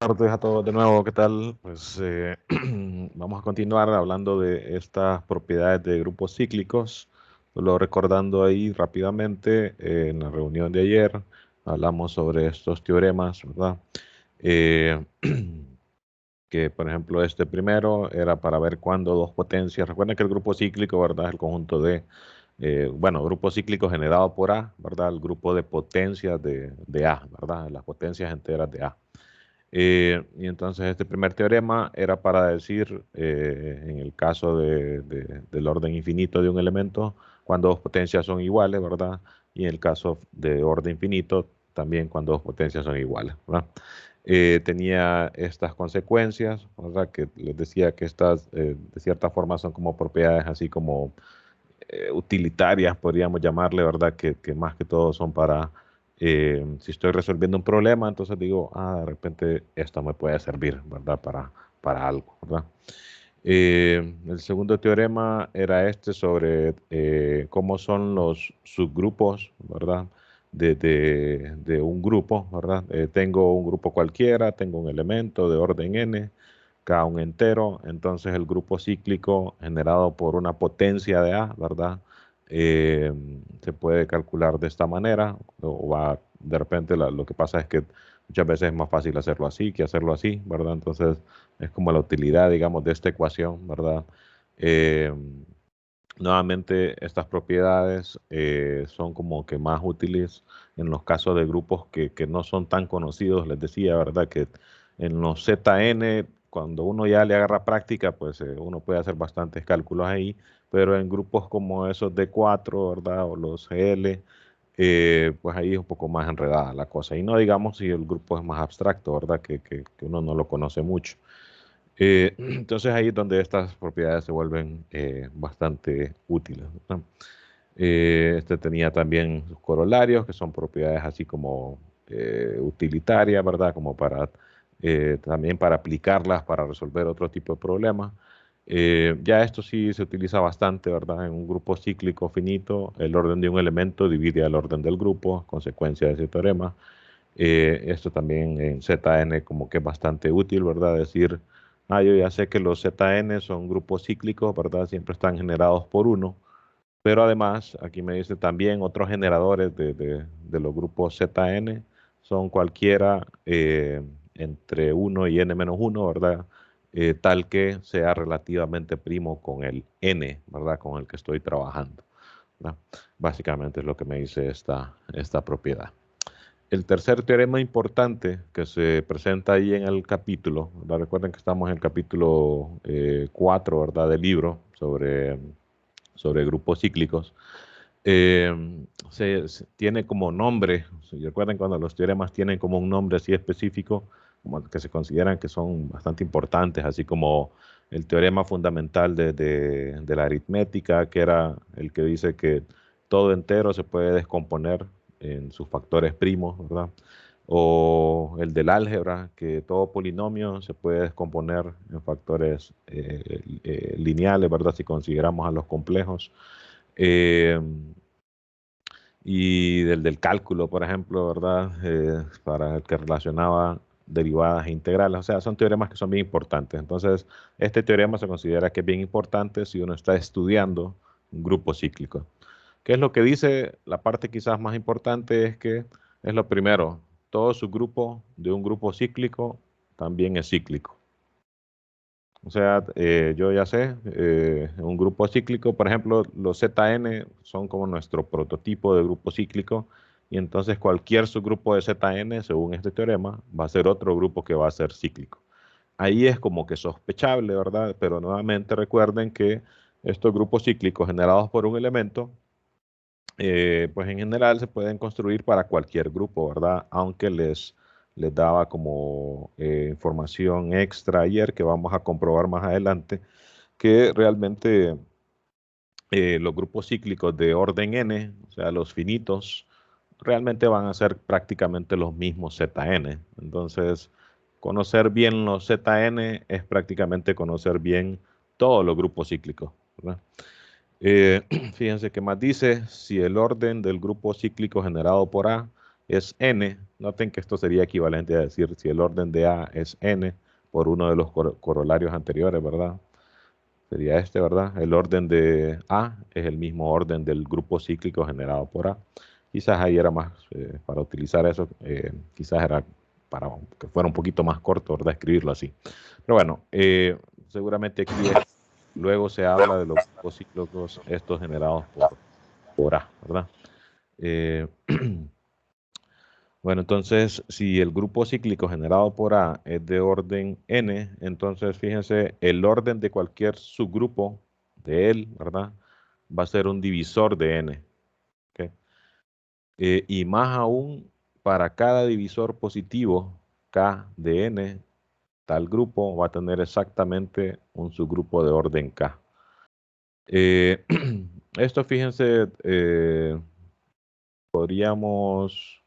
Tardes a todos de nuevo, ¿qué tal? Pues vamos a continuar hablando de estas propiedades de grupos cíclicos. Solo recordando ahí rápidamente, en la reunión de ayer hablamos sobre estos teoremas, ¿verdad? Eh, que por ejemplo este primero era para ver cuándo dos potencias. Recuerden que el grupo cíclico, ¿verdad? Es el conjunto de, grupo cíclico generado por A, ¿verdad? El grupo de potencias de A, ¿verdad? Las potencias enteras de A. Y entonces este primer teorema era para decir, en el caso del orden infinito de un elemento, cuando dos potencias son iguales, ¿verdad? Y en el caso de orden finito, también cuando dos potencias son iguales, ¿verdad? Tenía estas consecuencias, ¿verdad? Que les decía que estas, de cierta forma, son como propiedades así como utilitarias, podríamos llamarle, ¿verdad? Que más que todo son para, si estoy resolviendo un problema, entonces digo, de repente esto me puede servir, ¿verdad? Para algo, ¿verdad? El segundo teorema era este sobre cómo son los subgrupos, ¿verdad? De un grupo, ¿verdad? Tengo un grupo cualquiera, tengo un elemento de orden n, K un entero, entonces el grupo cíclico generado por una potencia de A, ¿verdad? Eh, Se puede calcular de esta manera, de repente lo que pasa es que muchas veces es más fácil hacerlo así que hacerlo así, ¿verdad? Entonces es como la utilidad, digamos, de esta ecuación, ¿verdad? Eh, Nuevamente, estas propiedades son como que más útiles en los casos de grupos que no son tan conocidos. Les decía, ¿verdad? Que en los ZN, cuando uno ya le agarra práctica, pues uno puede hacer bastantes cálculos ahí, pero en grupos como esos de 4, ¿verdad? O los GL, pues ahí es un poco más enredada la cosa. Y no digamos si el grupo es más abstracto, ¿verdad? Que uno no lo conoce mucho. Entonces ahí es donde estas propiedades se vuelven bastante útiles, ¿no? Este tenía también sus corolarios, que son propiedades así como utilitarias, ¿verdad? Como para también para aplicarlas para resolver otro tipo de problemas. Ya esto sí se utiliza bastante, ¿verdad? En un grupo cíclico finito, el orden de un elemento divide al orden del grupo, consecuencia de ese teorema. Esto también en ZN como que es bastante útil, ¿verdad? Decir, yo ya sé que los ZN son grupos cíclicos, ¿verdad? Siempre están generados por uno, pero además aquí me dice también otros generadores de los grupos ZN son cualquiera entre uno y n-1, ¿verdad? Tal que sea relativamente primo con el n, ¿verdad? Con el que estoy trabajando, ¿verdad? Básicamente es lo que me dice esta propiedad. El tercer teorema importante que se presenta ahí en el capítulo, ¿verdad? Recuerden que estamos en el capítulo 4, ¿verdad? Del libro sobre grupos cíclicos. Tiene como nombre, si recuerden cuando los teoremas tienen como un nombre así específico, como que se consideran que son bastante importantes, así como el teorema fundamental de la aritmética, que era el que dice que todo entero se puede descomponer en sus factores primos, ¿verdad? O el del álgebra, que todo polinomio se puede descomponer en factores lineales, ¿verdad? Si consideramos a los complejos. Eh, y del cálculo, por ejemplo, ¿verdad? Para el que relacionaba derivadas e integrales. O sea, son teoremas que son bien importantes. Entonces, este teorema se considera que es bien importante si uno está estudiando un grupo cíclico. ¿Qué es lo que dice? La parte quizás más importante es que es lo primero, todo subgrupo de un grupo cíclico también es cíclico. O sea, yo ya sé, un grupo cíclico, por ejemplo, los ZN son como nuestro prototipo de grupo cíclico, y entonces cualquier subgrupo de ZN, según este teorema, va a ser otro grupo que va a ser cíclico. Ahí es como que sospechable, ¿verdad? Pero nuevamente recuerden que estos grupos cíclicos generados por un elemento, pues en general se pueden construir para cualquier grupo, ¿verdad? Aunque les daba como información extra ayer que vamos a comprobar más adelante, que realmente los grupos cíclicos de orden n, o sea, los finitos, realmente van a ser prácticamente los mismos Zn. Entonces, conocer bien los Zn es prácticamente conocer bien todos los grupos cíclicos, ¿verdad? Fíjense qué más dice, si el orden del grupo cíclico generado por A es n. Noten que esto sería equivalente a decir si el orden de A es n por uno de los corolarios anteriores, ¿verdad? Sería este, ¿verdad? El orden de A es el mismo orden del grupo cíclico generado por A. Quizás ahí era más, para utilizar eso, quizás era para que fuera un poquito más corto, ¿verdad? Escribirlo así. Pero bueno, seguramente aquí luego se habla de los grupos cíclicos estos generados por A, ¿verdad? Eh, bueno, entonces, si el grupo cíclico generado por A es de orden n, entonces fíjense, el orden de cualquier subgrupo de él, ¿verdad? Va a ser un divisor de n. ¿Ok? Y más aún, para cada divisor positivo, k de n, tal grupo va a tener exactamente un subgrupo de orden k. Esto, fíjense, podríamos...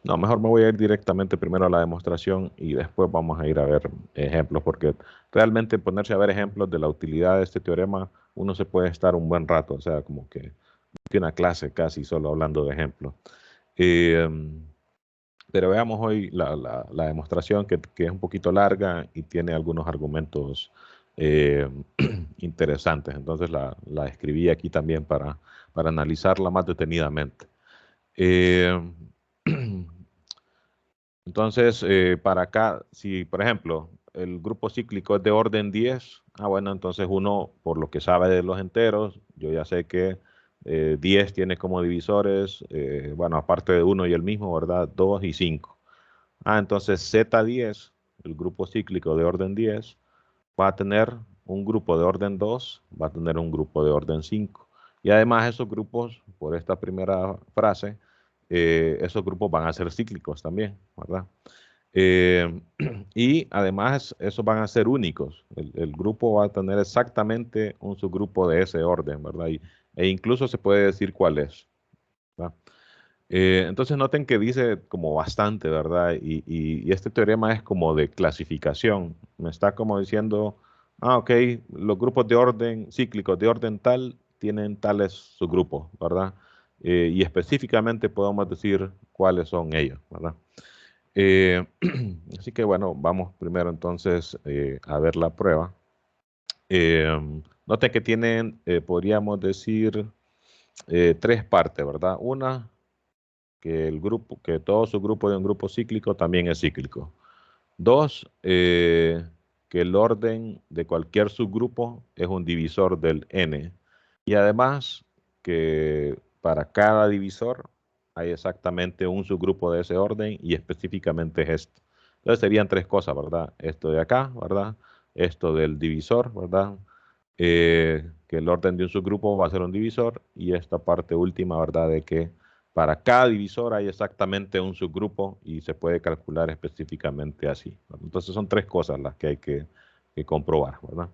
No, mejor me voy a ir directamente primero a la demostración y después vamos a ir a ver ejemplos, porque realmente ponerse a ver ejemplos de la utilidad de este teorema, uno se puede estar un buen rato, o sea, como que una clase casi solo hablando de ejemplos. Eh, pero veamos hoy la demostración que es un poquito larga y tiene algunos argumentos eh, interesantes. Entonces la escribí aquí también para analizarla más detenidamente. Eh, Entonces, para acá, si por ejemplo el grupo cíclico es de orden 10, bueno, entonces uno, por lo que sabe de los enteros, yo ya sé que 10 tiene como divisores, bueno, aparte de uno y el mismo, ¿verdad? 2 y 5. Entonces Z10, el grupo cíclico de orden 10, va a tener un grupo de orden 2, va a tener un grupo de orden 5. Y además esos grupos, por esta primera frase, esos grupos van a ser cíclicos también, ¿verdad? Eh, y además esos van a ser únicos. El grupo va a tener exactamente un subgrupo de ese orden, ¿verdad? E incluso se puede decir cuál es, ¿verdad? Entonces noten que dice como bastante, ¿verdad? Y este teorema es como de clasificación. Me está como diciendo, ok, los grupos de orden cíclicos de orden tal tienen tales subgrupos, ¿verdad? Y específicamente podemos decir cuáles son ellos, ¿verdad? Eh, así que bueno, vamos primero entonces a ver la prueba. Noten que tienen, podríamos decir, tres partes, ¿verdad? Una, que el grupo, que todo subgrupo de un grupo cíclico también es cíclico. Dos, que el orden de cualquier subgrupo es un divisor del n. Y además que para cada divisor hay exactamente un subgrupo de ese orden y específicamente es este. Entonces serían tres cosas, ¿verdad? Esto de acá, ¿verdad? Esto del divisor, ¿verdad? Que el orden de un subgrupo va a ser un divisor y esta parte última, ¿verdad? De que para cada divisor hay exactamente un subgrupo y se puede calcular específicamente así, ¿verdad? Entonces son tres cosas las que hay que comprobar, ¿verdad?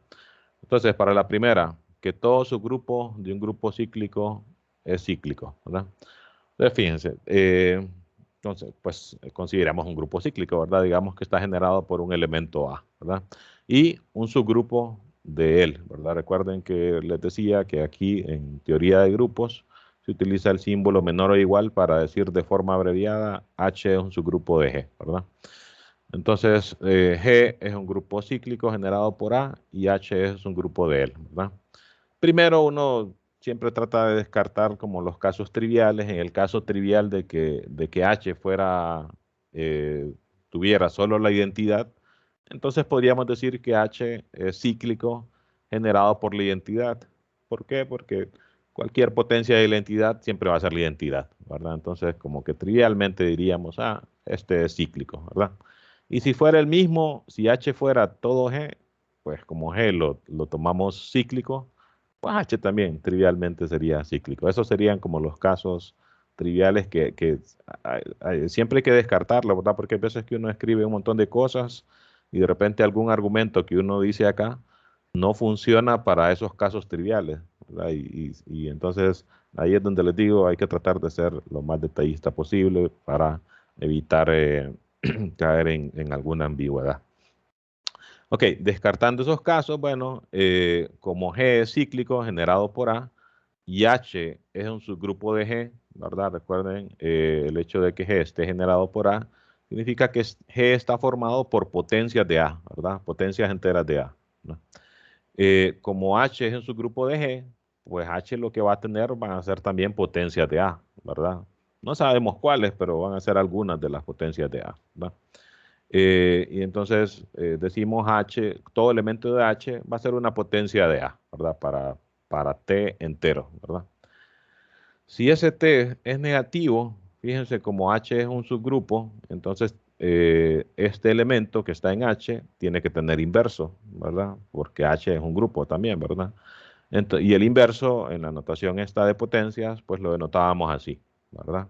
Entonces, para la primera, que todo subgrupo de un grupo cíclico es cíclico, ¿verdad? Entonces, fíjense, entonces, pues consideramos un grupo cíclico, ¿verdad? Digamos que está generado por un elemento A, ¿verdad? Y un subgrupo de él, ¿verdad? Recuerden que les decía que aquí en teoría de grupos se utiliza el símbolo menor o igual para decir de forma abreviada H es un subgrupo de G, ¿verdad? Entonces, G es un grupo cíclico generado por A y H es un grupo de él, ¿verdad? Primero uno siempre trata de descartar como los casos triviales. En el caso trivial de que H fuera, tuviera solo la identidad, entonces podríamos decir que H es cíclico generado por la identidad. ¿Por qué? Porque cualquier potencia de la identidad siempre va a ser la identidad, ¿verdad? Entonces como que trivialmente diríamos, este es cíclico, ¿verdad? Y si fuera el mismo, si H fuera todo G, pues como G lo tomamos cíclico, pues H también trivialmente sería cíclico. Esos serían como los casos triviales que siempre hay que descartarlo, ¿verdad? Porque hay veces que uno escribe un montón de cosas y de repente algún argumento que uno dice acá no funciona para esos casos triviales, ¿verdad? Y entonces ahí es donde les digo, hay que tratar de ser lo más detallista posible para evitar caer en alguna ambigüedad. Ok, descartando esos casos, bueno, como G es cíclico generado por A y H es un subgrupo de G, ¿verdad? Recuerden, el hecho de que G esté generado por A significa que G está formado por potencias de A, ¿verdad? Potencias enteras de A, ¿no? Como H es en su grupo de G, pues H lo que va a tener van a ser también potencias de A, ¿verdad? No sabemos cuáles, pero van a ser algunas de las potencias de A, ¿verdad? Y entonces decimos H, todo elemento de H va a ser una potencia de A, ¿verdad? Para T entero, ¿verdad? Si ese T es negativo, fíjense como H es un subgrupo, entonces este elemento que está en H tiene que tener inverso, ¿verdad? Porque H es un grupo también, ¿verdad? Y el inverso en la notación esta de potencias, pues lo denotábamos así, ¿verdad?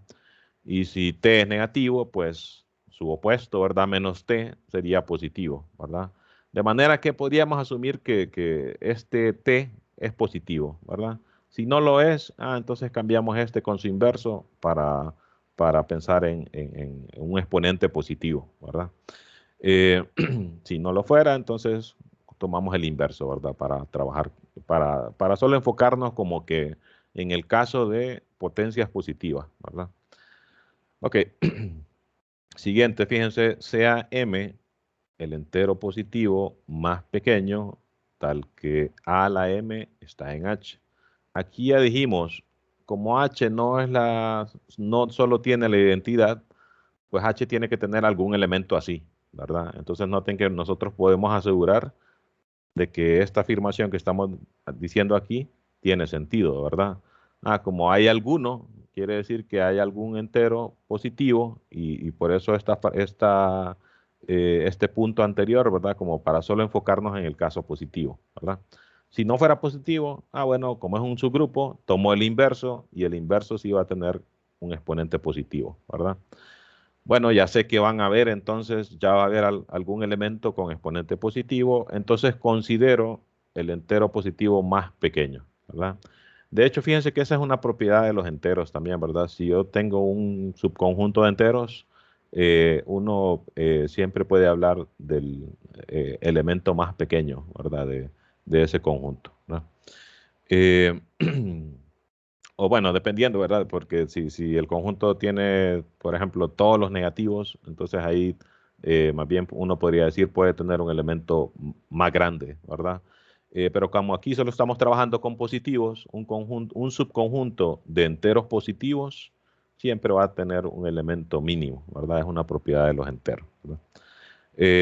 Y si T es negativo, pues su opuesto, ¿verdad? Menos T sería positivo, ¿verdad? De manera que podríamos asumir que este T es positivo, ¿verdad? Si no lo es, entonces cambiamos este con su inverso para pensar en un exponente positivo, ¿verdad? Eh, si no lo fuera, entonces tomamos el inverso, ¿verdad? Para trabajar, para solo enfocarnos como que en el caso de potencias positivas, ¿verdad? Ok, siguiente, fíjense, sea M el entero positivo más pequeño, tal que A a la M está en H. Aquí ya dijimos, como H no solo tiene la identidad, pues H tiene que tener algún elemento así, ¿verdad? Entonces noten que nosotros podemos asegurar de que esta afirmación que estamos diciendo aquí tiene sentido, ¿verdad? Como hay alguno, quiere decir que hay algún entero positivo y por eso este punto anterior, ¿verdad? Como para solo enfocarnos en el caso positivo, ¿verdad? Si no fuera positivo, bueno, como es un subgrupo, tomo el inverso y el inverso sí va a tener un exponente positivo, ¿verdad? Bueno, ya sé que van a ver, entonces ya va a haber algún elemento con exponente positivo, entonces considero el entero positivo más pequeño, ¿verdad? De hecho, fíjense que esa es una propiedad de los enteros también, ¿verdad? Si yo tengo un subconjunto de enteros, uno siempre puede hablar del elemento más pequeño, ¿verdad? De ese conjunto, ¿no? Eh, O bueno, dependiendo, ¿verdad? Porque si el conjunto tiene, por ejemplo, todos los negativos, entonces ahí más bien uno podría decir puede tener un elemento más grande, ¿verdad? Pero como aquí solo estamos trabajando con positivos, un subconjunto de enteros positivos siempre va a tener un elemento mínimo, ¿verdad? Es una propiedad de los enteros, ¿verdad?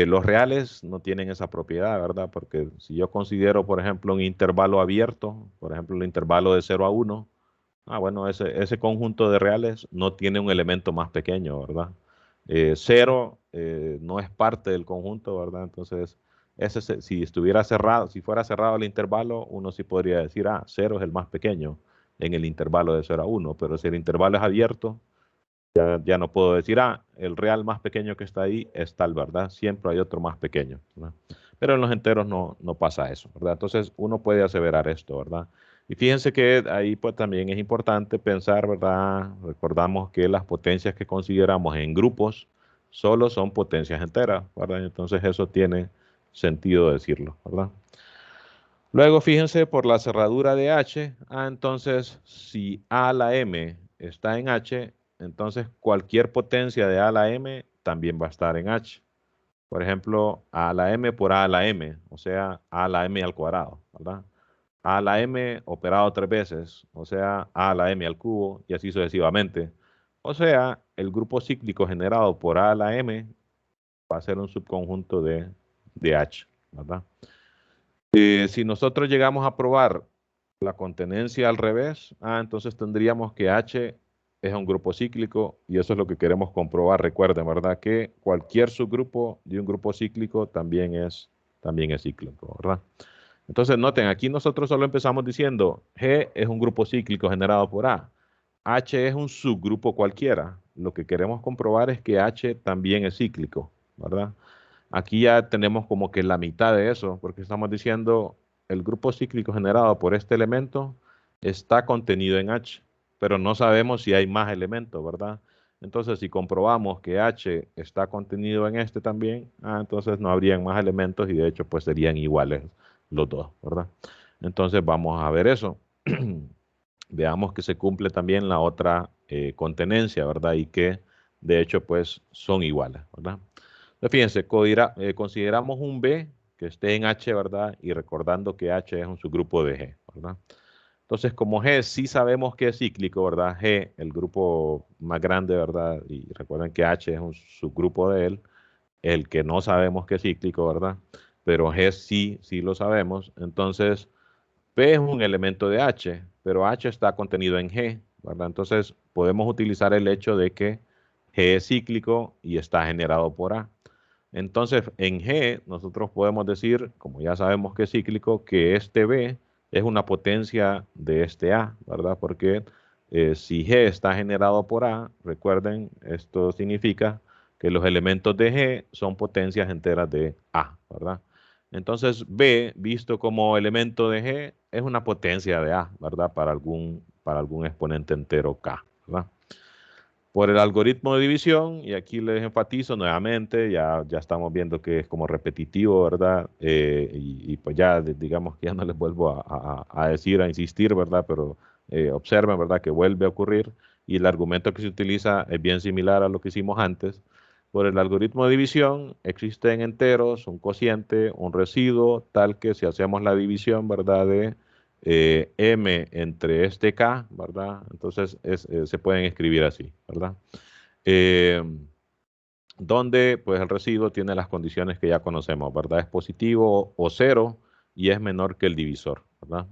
Los reales no tienen esa propiedad, ¿verdad? Porque si yo considero, por ejemplo, un intervalo abierto, por ejemplo, el intervalo de 0 a 1, bueno, ese conjunto de reales no tiene un elemento más pequeño, ¿verdad? 0 no es parte del conjunto, ¿verdad? Entonces, si estuviera cerrado, si fuera cerrado el intervalo, uno sí podría decir, 0 es el más pequeño en el intervalo de 0 a 1, pero si el intervalo es abierto, ya no puedo decir, el real más pequeño que está ahí es tal, ¿verdad? Siempre hay otro más pequeño, ¿verdad? Pero en los enteros no pasa eso, ¿verdad? Entonces uno puede aseverar esto, ¿verdad? Y fíjense que ahí pues también es importante pensar, ¿verdad? Recordamos que las potencias que consideramos en grupos solo son potencias enteras, ¿verdad? Entonces eso tiene sentido decirlo, ¿verdad? Luego fíjense por la cerradura de H, entonces si A a la M está en H, entonces cualquier potencia de A a la M también va a estar en H. Por ejemplo, A a la M por A a la M, o sea, A a la M al cuadrado, ¿verdad? A a la M operado 3 veces, o sea, A a la M al cubo, y así sucesivamente. O sea, el grupo cíclico generado por A a la M va a ser un subconjunto de H, ¿verdad? Si nosotros llegamos a probar la contenencia al revés, entonces tendríamos que H es un grupo cíclico y eso es lo que queremos comprobar. Recuerden, ¿verdad? Que cualquier subgrupo de un grupo cíclico también es cíclico, ¿verdad? Entonces noten, aquí nosotros solo empezamos diciendo G es un grupo cíclico generado por A. H es un subgrupo cualquiera. Lo que queremos comprobar es que H también es cíclico, ¿verdad? Aquí ya tenemos como que la mitad de eso, porque estamos diciendo el grupo cíclico generado por este elemento está contenido en H, pero no sabemos si hay más elementos, ¿verdad? Entonces, si comprobamos que H está contenido en este también, entonces no habrían más elementos y de hecho pues serían iguales los dos, ¿verdad? Entonces vamos a ver eso. Veamos que se cumple también la otra contenencia, ¿verdad? Y que de hecho pues son iguales, ¿verdad? Entonces, fíjense, consideramos un B que esté en H, ¿verdad? Y recordando que H es un subgrupo de G, ¿verdad? Entonces, como G sí sabemos que es cíclico, ¿verdad? G, el grupo más grande, ¿verdad? Y recuerden que H es un subgrupo de él, el que no sabemos que es cíclico, ¿verdad? Pero G sí lo sabemos. Entonces, P es un elemento de H, pero H está contenido en G, ¿verdad? Entonces, podemos utilizar el hecho de que G es cíclico y está generado por A. Entonces, en G, nosotros podemos decir, como ya sabemos que es cíclico, que este B es una potencia de este A, ¿verdad? Porque si G está generado por A, recuerden, esto significa que los elementos de G son potencias enteras de A, ¿verdad? Entonces, B, visto como elemento de G, es una potencia de A, ¿verdad? Para algún exponente entero K, ¿verdad? Por el algoritmo de división, y aquí les enfatizo nuevamente, ya estamos viendo que es como repetitivo, ¿verdad? Y pues ya digamos que ya no les vuelvo a decir, a insistir, ¿verdad? Pero observen, ¿verdad? Que vuelve a ocurrir y el argumento que se utiliza es bien similar a lo que hicimos antes. Por el algoritmo de división existen enteros, un cociente, un residuo, tal que si hacemos la división, ¿verdad? De M entre este K, ¿verdad? Entonces se pueden escribir así, ¿verdad? Eh, donde pues el residuo tiene las condiciones que ya conocemos, ¿verdad? Es positivo o cero y es menor que el divisor, ¿verdad?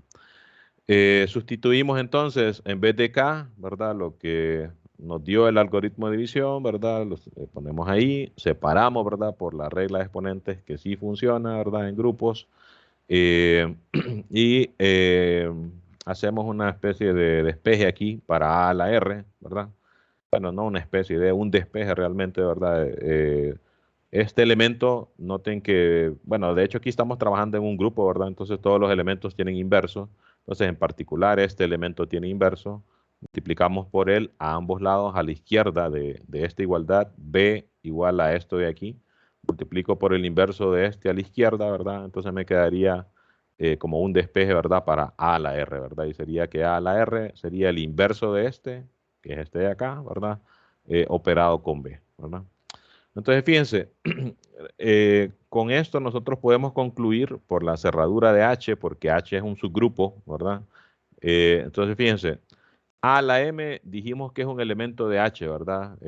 Sustituimos entonces, en vez de K, ¿verdad? Lo que nos dio el algoritmo de división, ¿verdad? Los ponemos ahí, separamos, ¿verdad? Por la regla de exponentes que sí funciona, ¿verdad? En grupos. Eh, y hacemos una especie de despeje aquí para A a la R, ¿verdad? Bueno, no una especie de un despeje realmente, ¿verdad? Este elemento, noten que, bueno, de hecho aquí estamos trabajando en un grupo, ¿verdad? Entonces todos los elementos tienen inverso. Entonces en particular este elemento tiene inverso. Multiplicamos por él a ambos lados a la izquierda de esta igualdad, B igual a esto de aquí. Multiplico por el inverso de este a la izquierda, ¿verdad? Entonces me quedaría como un despeje, ¿verdad? Para A a la R, ¿verdad? Y sería que A a la R sería el inverso de este, que es este de acá, ¿verdad? Operado con B, ¿verdad? Entonces, fíjense, con esto nosotros podemos concluir por la cerradura de H, porque H es un subgrupo, ¿verdad? Entonces, fíjense, A a la M dijimos que es un elemento de H, ¿verdad?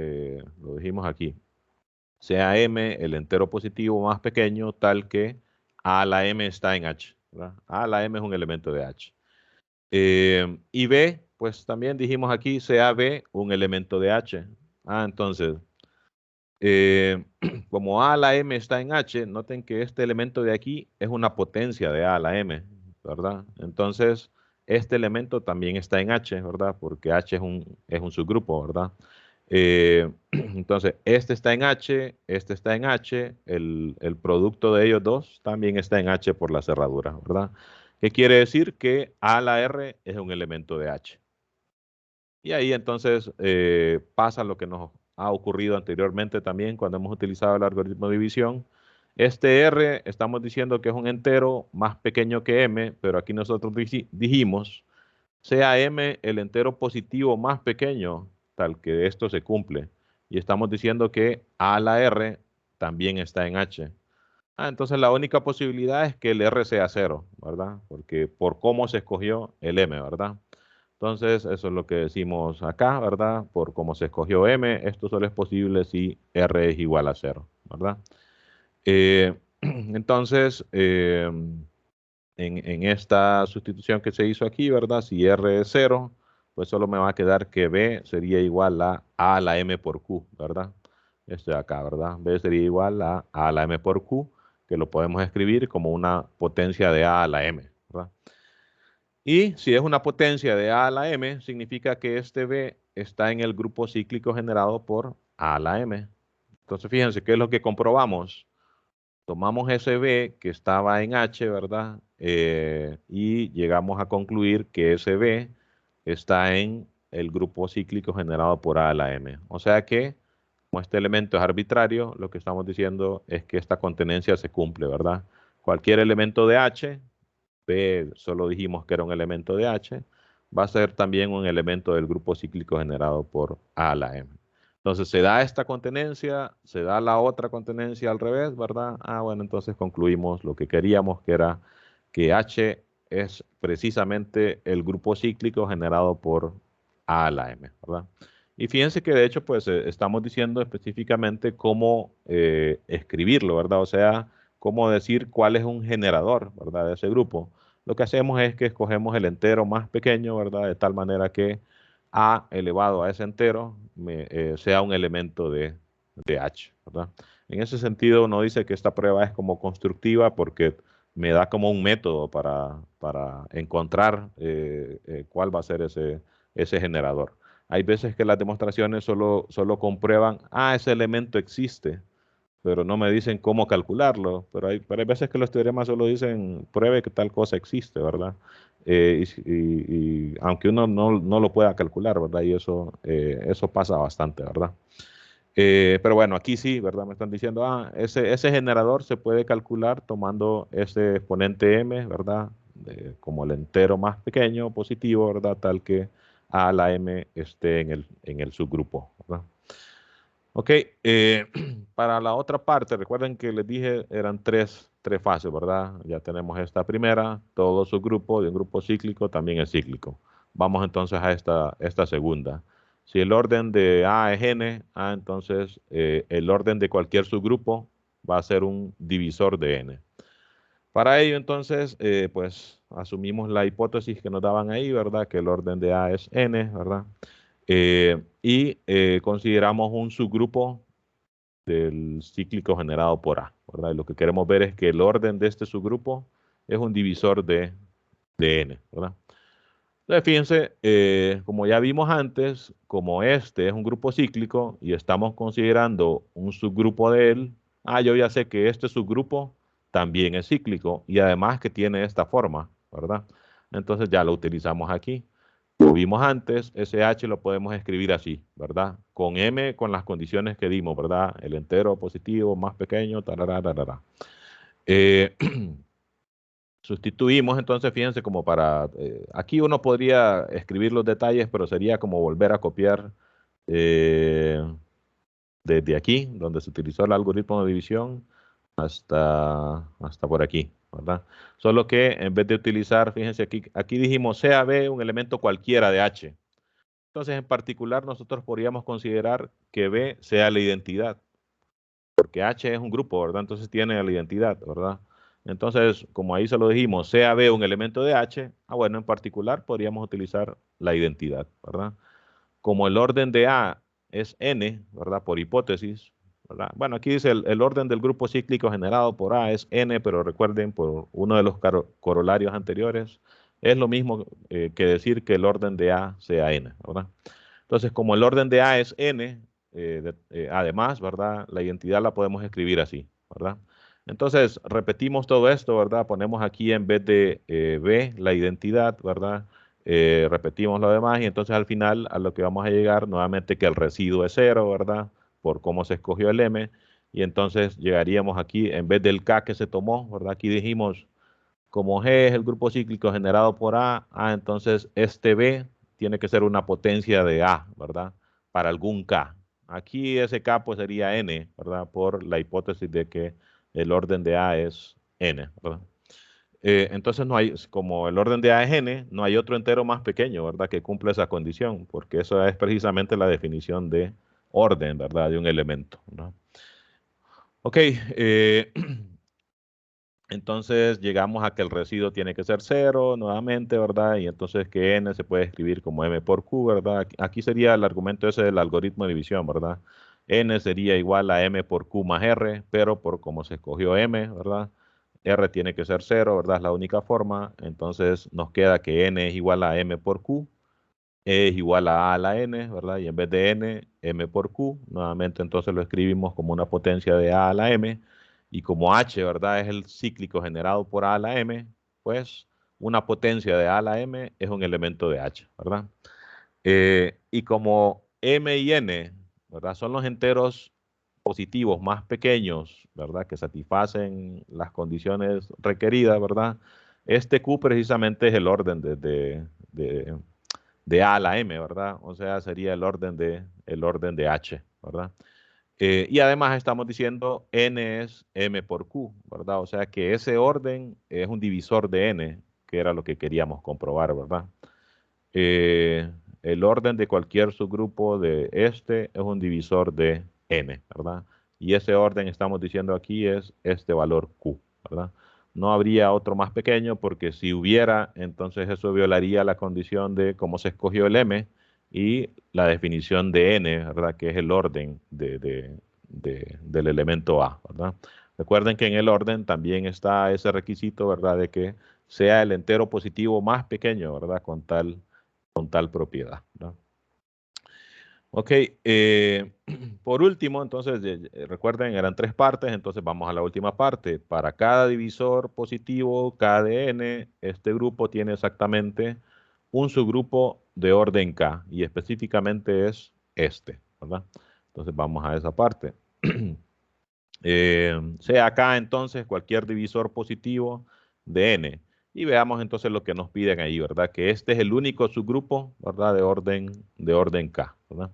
Lo dijimos aquí. Sea M el entero positivo más pequeño, tal que A a la M está en H, ¿verdad? A a la M es un elemento de H. Y B, pues también dijimos aquí, sea B un elemento de H. Entonces, eh, como A a la M está en H, noten que este elemento de aquí es una potencia de A a la M, ¿verdad? Entonces, este elemento también está en H, ¿verdad? Porque H es un subgrupo, ¿verdad? Entonces, este está en H, este está en H, el producto de ellos dos también está en H por la cerradura, ¿verdad? ¿Qué quiere decir? Que A a la R es un elemento de H. Y ahí entonces pasa lo que nos ha ocurrido anteriormente también cuando hemos utilizado el algoritmo de división. Este R estamos diciendo que es un entero más pequeño que M, pero aquí nosotros dijimos, sea M el entero positivo más pequeño, tal que esto se cumple. Y estamos diciendo que A a la R también está en H. Entonces la única posibilidad es que el R sea cero, ¿verdad? Porque por cómo se escogió el M, ¿verdad? Entonces, eso es lo que decimos acá, ¿verdad? Por cómo se escogió M, esto solo es posible si R es igual a cero, ¿verdad? Entonces, en esta sustitución que se hizo aquí, ¿verdad? Si R es cero, pues solo me va a quedar que B sería igual a la M por Q, ¿verdad? Este de acá, ¿verdad? B sería igual a la M por Q, que lo podemos escribir como una potencia de A a la M, ¿verdad? Y si es una potencia de A a la M, significa que este B está en el grupo cíclico generado por A a la M. Entonces, fíjense, ¿qué es lo que comprobamos? Tomamos ese B que estaba en H, ¿verdad? Y llegamos a concluir que ese B está en el grupo cíclico generado por A a la M. O sea que, como este elemento es arbitrario, lo que estamos diciendo es que esta contenencia se cumple, ¿verdad? Cualquier elemento de H, B solo dijimos que era un elemento de H, va a ser también un elemento del grupo cíclico generado por A a la M. Entonces se da esta contenencia, se da la otra contenencia al revés, ¿verdad? Ah, bueno, entonces concluimos lo que queríamos, que era que H es precisamente el grupo cíclico generado por A a la M, ¿verdad? Y fíjense que de hecho, pues estamos diciendo específicamente cómo escribirlo, ¿verdad? O sea, cómo decir cuál es un generador, ¿verdad? De ese grupo. Lo que hacemos es que escogemos el entero más pequeño, ¿verdad? De tal manera que A elevado a ese entero sea un elemento de H, ¿verdad? En ese sentido, uno dice que esta prueba es como constructiva porque me da como un método para encontrar cuál va a ser ese generador. Hay veces que las demostraciones solo comprueban, ese elemento existe, pero no me dicen cómo calcularlo. Pero hay veces que los teoremas solo dicen, pruebe que tal cosa existe, ¿verdad? Y aunque uno no lo pueda calcular, ¿verdad? Y eso pasa bastante, ¿verdad? Pero bueno, aquí sí, ¿verdad? Me están diciendo, ese generador se puede calcular tomando ese exponente m, ¿verdad? Como el entero más pequeño positivo, ¿verdad? Tal que a la m esté en el subgrupo, ¿verdad? Ok, para la otra parte, recuerden que les dije eran tres fases, ¿verdad? Ya tenemos esta primera, todo subgrupo de un grupo cíclico también es cíclico. Vamos entonces a esta segunda. Si el orden de A es n, entonces el orden de cualquier subgrupo va a ser un divisor de n. Para ello, entonces, pues asumimos la hipótesis que nos daban ahí, ¿verdad? Que el orden de A es n, ¿verdad? Y consideramos un subgrupo del cíclico generado por A, ¿verdad? Y lo que queremos ver es que el orden de este subgrupo es un divisor de n, ¿verdad? Entonces, fíjense, como ya vimos antes, como este es un grupo cíclico y estamos considerando un subgrupo de él, yo ya sé que este subgrupo también es cíclico y además que tiene esta forma, ¿verdad? Entonces ya lo utilizamos aquí. Como vimos antes, ese H lo podemos escribir así, ¿verdad? Con M, con las condiciones que dimos, ¿verdad? El entero positivo más pequeño, tarará, tarará. Sustituimos entonces, fíjense, como aquí uno podría escribir los detalles, pero sería como volver a copiar eh, desde aquí, donde se utilizó el algoritmo de división, hasta por aquí, ¿verdad? Solo que en vez de utilizar, fíjense, aquí dijimos sea B un elemento cualquiera de H. Entonces, en particular, nosotros podríamos considerar que B sea la identidad, porque H es un grupo, ¿verdad? Entonces tiene la identidad, ¿verdad? Entonces, como ahí se lo dijimos, sea B un elemento de H, bueno, en particular podríamos utilizar la identidad, ¿verdad? Como el orden de A es N, ¿verdad? Por hipótesis, ¿verdad? Bueno, aquí dice el orden del grupo cíclico generado por A es N, pero recuerden por uno de los corolarios anteriores, es lo mismo que decir que el orden de A sea N, ¿verdad? Entonces, como el orden de A es N, además, ¿verdad? La identidad la podemos escribir así, ¿verdad? Entonces, repetimos todo esto, ¿verdad? Ponemos aquí en vez de B la identidad, ¿verdad? Repetimos lo demás y entonces al final a lo que vamos a llegar nuevamente que el residuo es 0, ¿verdad? Por cómo se escogió el M. Y entonces llegaríamos aquí, en vez del K que se tomó, ¿verdad? Aquí dijimos, como G es el grupo cíclico generado por A, entonces este B tiene que ser una potencia de A, ¿verdad? Para algún K. Aquí ese K pues sería N, ¿verdad? Por la hipótesis de que el orden de A es N, ¿verdad? Entonces no hay, como el orden de A es N, no hay otro entero más pequeño, ¿verdad? Que cumpla esa condición, porque eso es precisamente la definición de orden, ¿verdad? De un elemento, ¿no? Ok, entonces llegamos a que el residuo tiene que ser 0 nuevamente, ¿verdad? Y entonces que n se puede escribir como m por q, ¿verdad? Aquí sería el argumento ese del algoritmo de división, ¿verdad? N sería igual a m por q más r, pero por como se escogió m, ¿verdad? R tiene que ser 0, ¿verdad? Es la única forma. Entonces nos queda que n es igual a m por q, e es igual a la n, ¿verdad? Y en vez de n, m por q, nuevamente entonces lo escribimos como una potencia de a la m, y como h, ¿verdad? Es el cíclico generado por a la m, pues una potencia de a la m es un elemento de h, ¿verdad? Y como m y n, ¿verdad? Son los enteros positivos más pequeños, ¿verdad? Que satisfacen las condiciones requeridas, ¿verdad? Este q precisamente es el orden de A a la M, ¿verdad? O sea, sería el orden de H, ¿verdad? Y además estamos diciendo N es M por Q, ¿verdad? O sea que ese orden es un divisor de N, que era lo que queríamos comprobar, ¿verdad? El orden de cualquier subgrupo de este es un divisor de N, ¿verdad? Y ese orden, estamos diciendo aquí, es este valor Q, ¿verdad? No habría otro más pequeño porque si hubiera, entonces eso violaría la condición de cómo se escogió el M y la definición de N, ¿verdad? Que es el orden del elemento A, ¿verdad? Recuerden que en el orden también está ese requisito, ¿verdad? De que sea el entero positivo más pequeño, ¿verdad? Con tal propiedad, ¿no? Ok, por último, entonces, recuerden, eran tres partes, entonces vamos a la última parte. Para cada divisor positivo KdN, este grupo tiene exactamente un subgrupo de orden K, y específicamente es este, ¿verdad? Entonces vamos a esa parte. Sea K entonces cualquier divisor positivo de N. Y veamos entonces lo que nos piden ahí, ¿verdad? Que este es el único subgrupo, ¿verdad? De orden K, ¿verdad?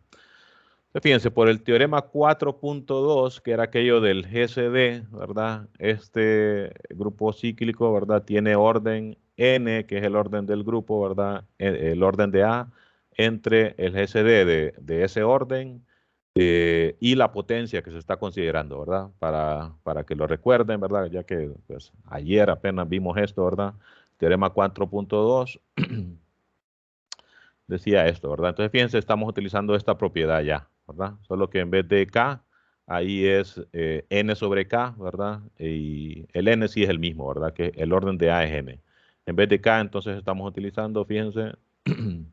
Entonces, fíjense, por el teorema 4.2, que era aquello del GCD, ¿verdad? Este grupo cíclico, ¿verdad? Tiene orden N, que es el orden del grupo, ¿verdad? El orden de A, entre el GCD de ese orden y la potencia que se está considerando, ¿verdad? Para que lo recuerden, ¿verdad? Ya que pues, ayer apenas vimos esto, ¿verdad? Teorema 4.2 decía esto, ¿verdad? Entonces, fíjense, estamos utilizando esta propiedad ya, ¿verdad? Solo que en vez de K, ahí es N sobre K, ¿verdad? Y el N sí es el mismo, ¿verdad? Que el orden de A es N. En vez de K, entonces estamos utilizando, fíjense, en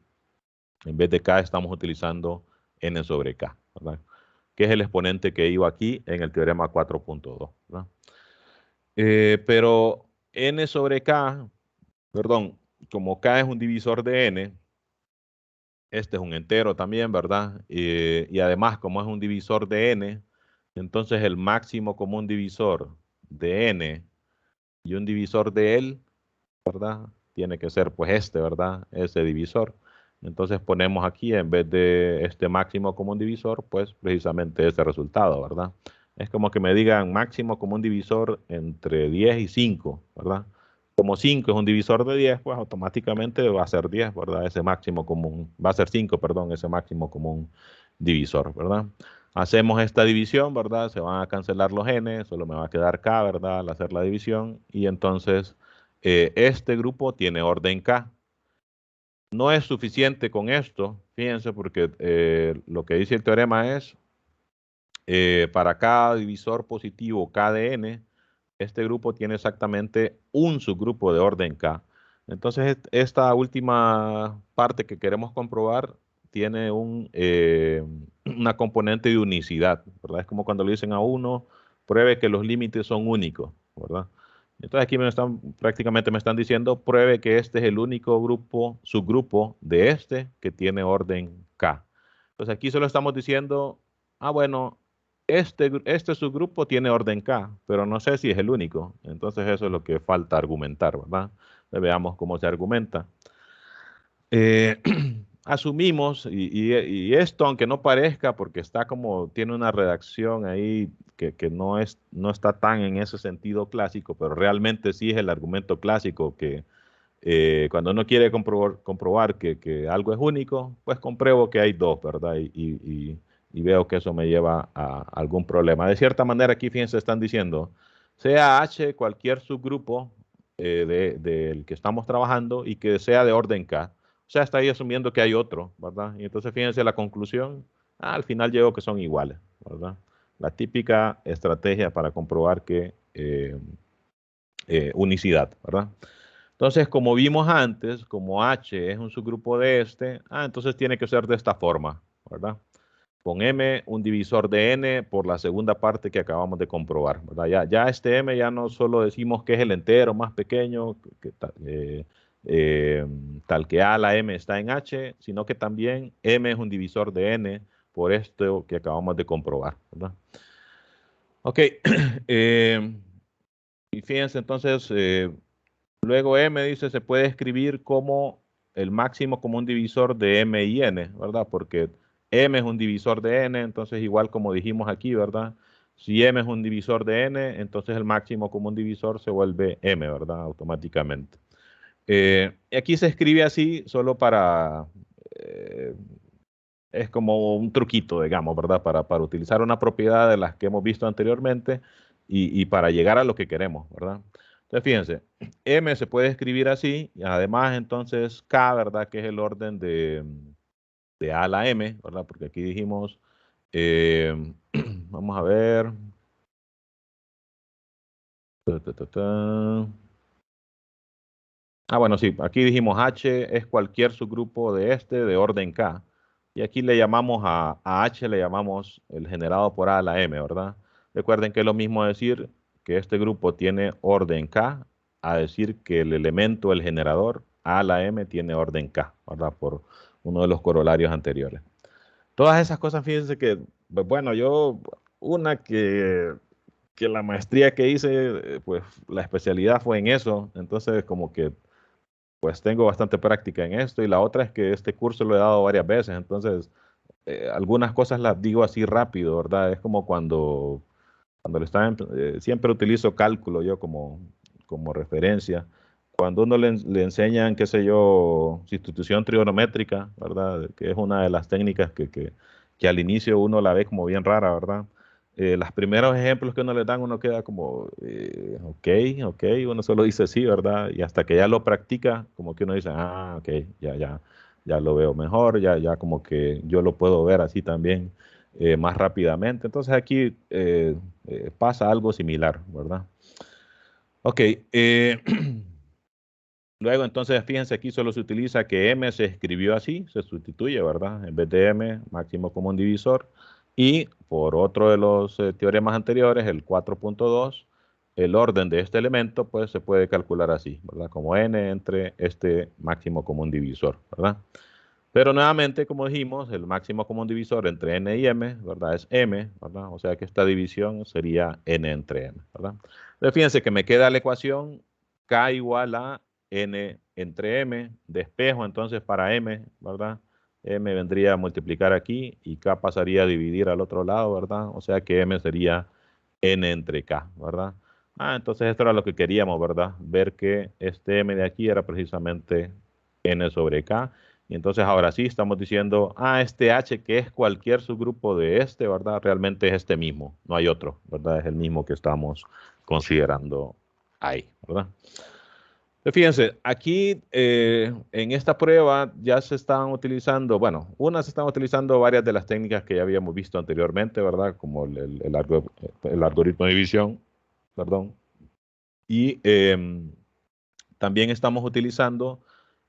vez de K estamos utilizando N sobre K, ¿verdad? Que es el exponente que iba aquí en el teorema 4.2, ¿verdad? Pero N sobre K, perdón, como K es un divisor de N, este es un entero también, ¿verdad? Y además, como es un divisor de N, entonces el máximo común divisor de N y un divisor de él, ¿verdad? Tiene que ser pues este, ¿verdad? Ese divisor. Entonces ponemos aquí, en vez de este máximo común divisor, pues precisamente ese resultado, ¿verdad? Es como que me digan máximo común divisor entre 10 y 5, ¿verdad? Como 5 es un divisor de 10, pues automáticamente va a ser 10, ¿verdad? Ese máximo común, va a ser 5, perdón, ese máximo común divisor, ¿verdad? Hacemos esta división, ¿verdad? Se van a cancelar los n, solo me va a quedar k, ¿verdad? Al hacer la división, y entonces este grupo tiene orden K. No es suficiente con esto, fíjense, porque lo que dice el teorema es, para cada divisor positivo K de n, este grupo tiene exactamente un subgrupo de orden K. Entonces, esta última parte que queremos comprobar tiene una componente de unicidad, ¿verdad? Es como cuando le dicen a uno, pruebe que los límites son únicos, ¿verdad? Entonces aquí prácticamente me están diciendo, pruebe que este es el único grupo, subgrupo de este que tiene orden K. Entonces aquí solo estamos diciendo, bueno, este subgrupo tiene orden K, pero no sé si es el único. Entonces eso es lo que falta argumentar, ¿verdad? Veamos cómo se argumenta. Eh, asumimos, y esto, aunque no parezca, porque está como, tiene una redacción ahí que no está tan en ese sentido clásico, pero realmente sí es el argumento clásico que cuando uno quiere comprobar que algo es único, pues compruebo que hay dos, ¿verdad? Y veo que eso me lleva a algún problema. De cierta manera, aquí, fíjense, están diciendo, sea H cualquier subgrupo del que estamos trabajando y que sea de orden K. O sea, está ahí asumiendo que hay otro, ¿verdad? Y entonces, fíjense la conclusión, al final llego que son iguales, ¿verdad? La típica estrategia para comprobar que unicidad, ¿verdad? Entonces, como vimos antes, como H es un subgrupo de este, entonces tiene que ser de esta forma, ¿verdad? Con M, un divisor de N por la segunda parte que acabamos de comprobar, ¿verdad? Ya este M ya no solo decimos que es el entero más pequeño, tal que A la M está en H, sino que también M es un divisor de N por esto que acabamos de comprobar, ¿verdad? Ok, y fíjense entonces, luego M dice, se puede escribir como el máximo común divisor de m y n, ¿verdad? Porque m es un divisor de n, entonces igual como dijimos aquí, ¿verdad? Si m es un divisor de n, entonces el máximo común divisor se vuelve m, ¿verdad? Automáticamente. Aquí se escribe así solo para... es como un truquito, digamos, ¿verdad? Para utilizar una propiedad de las que hemos visto anteriormente y para llegar a lo que queremos, ¿verdad? Entonces, fíjense, M se puede escribir así, y además entonces K, ¿verdad? Que es el orden de A a la M, ¿verdad? Porque aquí dijimos, eh, vamos a ver. Ta, ta, ta, ta. Ah, bueno, sí, aquí dijimos H es cualquier subgrupo de este de orden K. Y aquí le llamamos a H, le llamamos el generado por A a la M, ¿verdad? Recuerden que es lo mismo decir que este grupo tiene orden K a decir que el elemento, el generador, A a la M tiene orden K, ¿verdad? Por uno de los corolarios anteriores. Todas esas cosas, fíjense que, pues, bueno, yo, una que la maestría que hice, pues la especialidad fue en eso, entonces como que pues tengo bastante práctica en esto y la otra es que este curso lo he dado varias veces, entonces algunas cosas las digo así rápido, ¿verdad? Es como cuando le están, siempre utilizo cálculo yo como referencia. Cuando uno le enseñan, qué sé yo, sustitución trigonométrica, ¿verdad? Que es una de las técnicas que al inicio uno la ve como bien rara, ¿verdad? Los primeros ejemplos que uno le dan, uno queda como, ok, uno solo dice sí, ¿verdad? Y hasta que ya lo practica, como que uno dice, ah, ok, ya lo veo mejor, ya como que yo lo puedo ver así también más rápidamente. Entonces aquí pasa algo similar, ¿verdad? Ok, luego entonces fíjense aquí solo se utiliza que m se escribió así, se sustituye, ¿verdad? En vez de m, máximo común divisor. Y por otro de los teoremas anteriores, el 4.2, el orden de este elemento pues se puede calcular así, ¿verdad? Como n entre este máximo común divisor, ¿verdad? Pero nuevamente, como dijimos, el máximo común divisor entre n y m, ¿verdad? Es m, ¿verdad? O sea que esta división sería n entre m, ¿verdad? Entonces, fíjense que me queda la ecuación k igual a n entre m, despejo entonces para m, ¿verdad? M vendría a multiplicar aquí y k pasaría a dividir al otro lado, ¿verdad? O sea que m sería n entre k, ¿verdad? Ah, entonces esto era lo que queríamos, ¿verdad? Ver que este m de aquí era precisamente n sobre k. Y entonces ahora sí estamos diciendo, este H que es cualquier subgrupo de este, ¿verdad? Realmente es este mismo, no hay otro, ¿verdad? Es el mismo que estamos considerando ahí, ¿verdad? Pues fíjense, aquí en esta prueba ya se están utilizando, bueno, se están utilizando varias de las técnicas que ya habíamos visto anteriormente, ¿verdad? Como el algoritmo de división, perdón. Y también estamos utilizando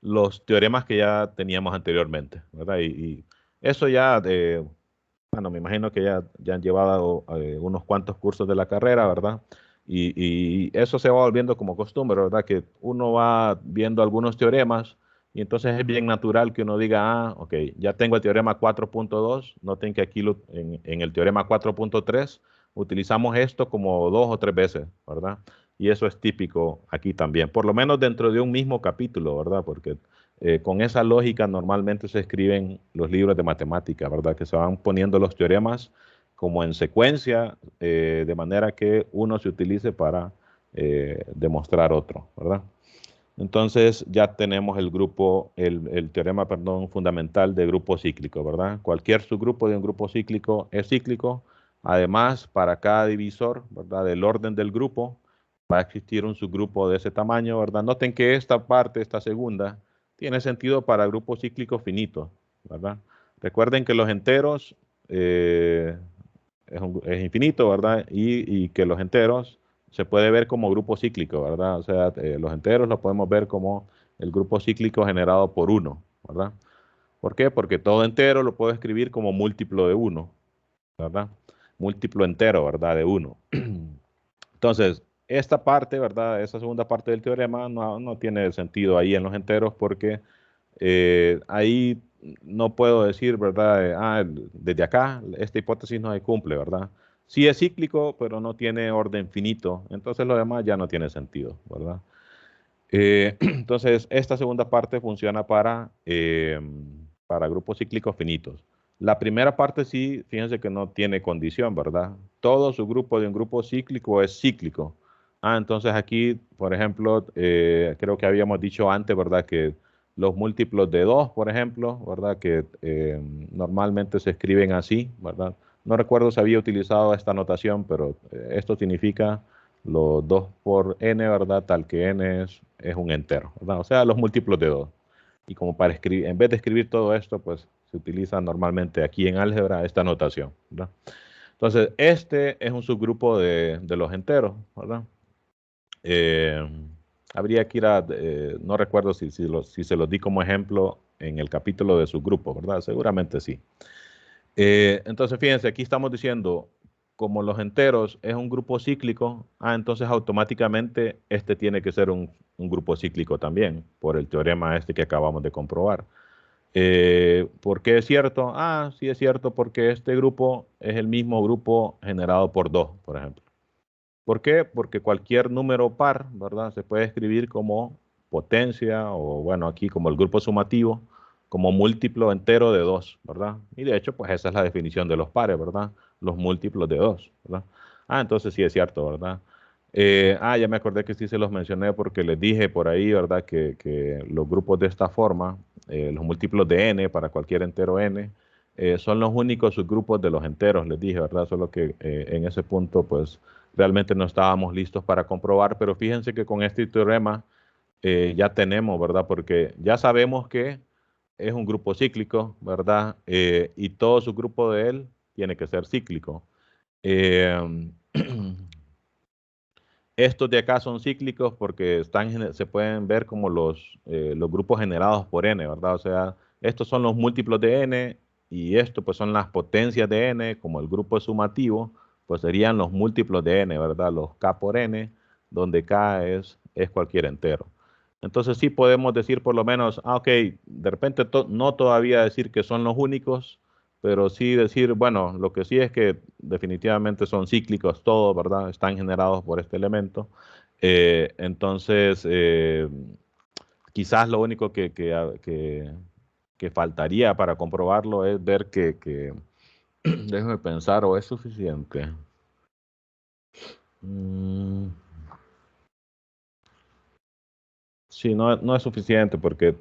los teoremas que ya teníamos anteriormente, ¿verdad? Y eso ya, bueno, me imagino que ya han llevado unos cuantos cursos de la carrera, ¿verdad? Y eso se va volviendo como costumbre, ¿verdad? Que uno va viendo algunos teoremas y entonces es bien natural que uno diga, ok, ya tengo el teorema 4.2, noten que aquí en el teorema 4.3 utilizamos esto como 2 o 3 veces, ¿verdad? Y eso es típico aquí también, por lo menos dentro de un mismo capítulo, ¿verdad? Porque con esa lógica normalmente se escriben los libros de matemática, ¿verdad? Que se van poniendo los teoremas como en secuencia, de manera que uno se utilice para demostrar otro, ¿verdad? Entonces ya tenemos el teorema, perdón, fundamental de grupo cíclico, ¿verdad? Cualquier subgrupo de un grupo cíclico es cíclico. Además, para cada divisor, ¿verdad? Del orden del grupo, va a existir un subgrupo de ese tamaño, ¿verdad? Noten que esta parte, esta segunda, tiene sentido para grupos cíclicos finitos, ¿verdad? Recuerden que los enteros es infinito, ¿verdad? Y que los enteros se puede ver como grupo cíclico, ¿verdad? O sea, los enteros los podemos ver como el grupo cíclico generado por 1, ¿verdad? ¿Por qué? Porque todo entero lo puedo escribir como múltiplo de 1, ¿verdad? Múltiplo entero, ¿verdad? De 1. Entonces, esta parte, ¿verdad? Esa segunda parte del teorema no tiene sentido ahí en los enteros porque ahí no puedo decir, ¿verdad? Desde acá, esta hipótesis no se cumple, ¿verdad? Sí es cíclico, pero no tiene orden finito, entonces lo demás ya no tiene sentido, ¿verdad? Entonces, esta segunda parte funciona para grupos cíclicos finitos. La primera parte sí, fíjense que no tiene condición, ¿verdad? Todo su grupo de un grupo cíclico es cíclico. Entonces aquí, por ejemplo, creo que habíamos dicho antes, ¿verdad? Que los múltiplos de 2, por ejemplo, ¿verdad? Que normalmente se escriben así, ¿verdad? No recuerdo si había utilizado esta notación, pero esto significa los 2 por n, ¿verdad? Tal que n es un entero, ¿verdad? O sea, los múltiplos de 2. Y como para escribir, en vez de escribir todo esto, pues se utiliza normalmente aquí en álgebra esta notación, ¿verdad? Entonces, este es un subgrupo de los enteros, ¿verdad? Eh, habría que ir a, no recuerdo si se los di como ejemplo en el capítulo de subgrupos, ¿verdad? Seguramente sí. Entonces, fíjense, aquí estamos diciendo, como los enteros es un grupo cíclico, entonces automáticamente este tiene que ser un grupo cíclico también, por el teorema este que acabamos de comprobar. ¿Por qué es cierto? Sí es cierto porque este grupo es el mismo grupo generado por 2, por ejemplo. ¿Por qué? Porque cualquier número par, ¿verdad? Se puede escribir como potencia o, bueno, aquí como el grupo sumativo, como múltiplo entero de 2, ¿verdad? Y de hecho, pues esa es la definición de los pares, ¿verdad? Los múltiplos de 2, ¿verdad? Entonces sí es cierto, ¿verdad? Ya me acordé que sí se los mencioné porque les dije por ahí, ¿verdad? Que los grupos de esta forma, los múltiplos de n para cualquier entero n, son los únicos subgrupos de los enteros, les dije, ¿verdad? Solo que en ese punto, pues realmente no estábamos listos para comprobar, pero fíjense que con este teorema ya tenemos, ¿verdad? Porque ya sabemos que es un grupo cíclico, ¿verdad? Y todo su grupo de él tiene que ser cíclico. Eh, Estos de acá son cíclicos porque se pueden ver como los grupos generados por n, ¿verdad? O sea, estos son los múltiplos de n y esto pues son las potencias de n, como el grupo es sumativo, pues serían los múltiplos de n, ¿verdad? Los k por n, donde k es cualquier entero. Entonces sí podemos decir por lo menos, ok, de repente no todavía decir que son los únicos, pero sí decir, bueno, lo que sí es que definitivamente son cíclicos todos, ¿verdad? Están generados por este elemento. Entonces, quizás lo único que faltaría para comprobarlo es ver déjeme pensar, o es suficiente. Mm, sí, no es suficiente porque,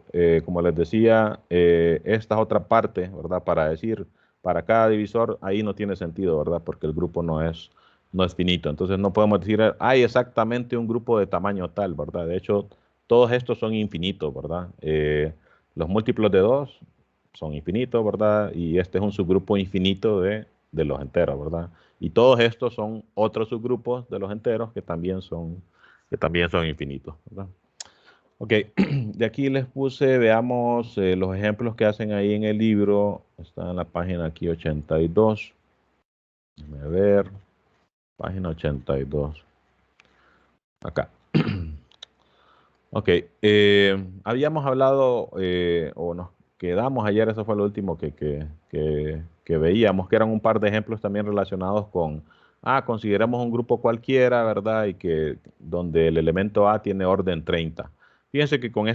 como les decía, esta otra parte, ¿verdad? Para decir, para cada divisor, ahí no tiene sentido, ¿verdad? Porque el grupo no es finito. Entonces no podemos decir, hay exactamente un grupo de tamaño tal, ¿verdad? De hecho, todos estos son infinitos, ¿verdad? Los múltiplos de 2 son infinitos, ¿verdad? Y este es un subgrupo infinito de los enteros, ¿verdad? Y todos estos son otros subgrupos de los enteros que también son infinitos, ¿verdad? Ok, de aquí les puse, veamos los ejemplos que hacen ahí en el libro. Está en la página aquí 82. Déjame ver, página 82. Acá. Ok, habíamos hablado o nos quedamos ayer, eso fue lo último que veíamos, que eran un par de ejemplos también relacionados consideremos un grupo cualquiera, ¿verdad? Y que donde el elemento A tiene orden 30. Fíjense que con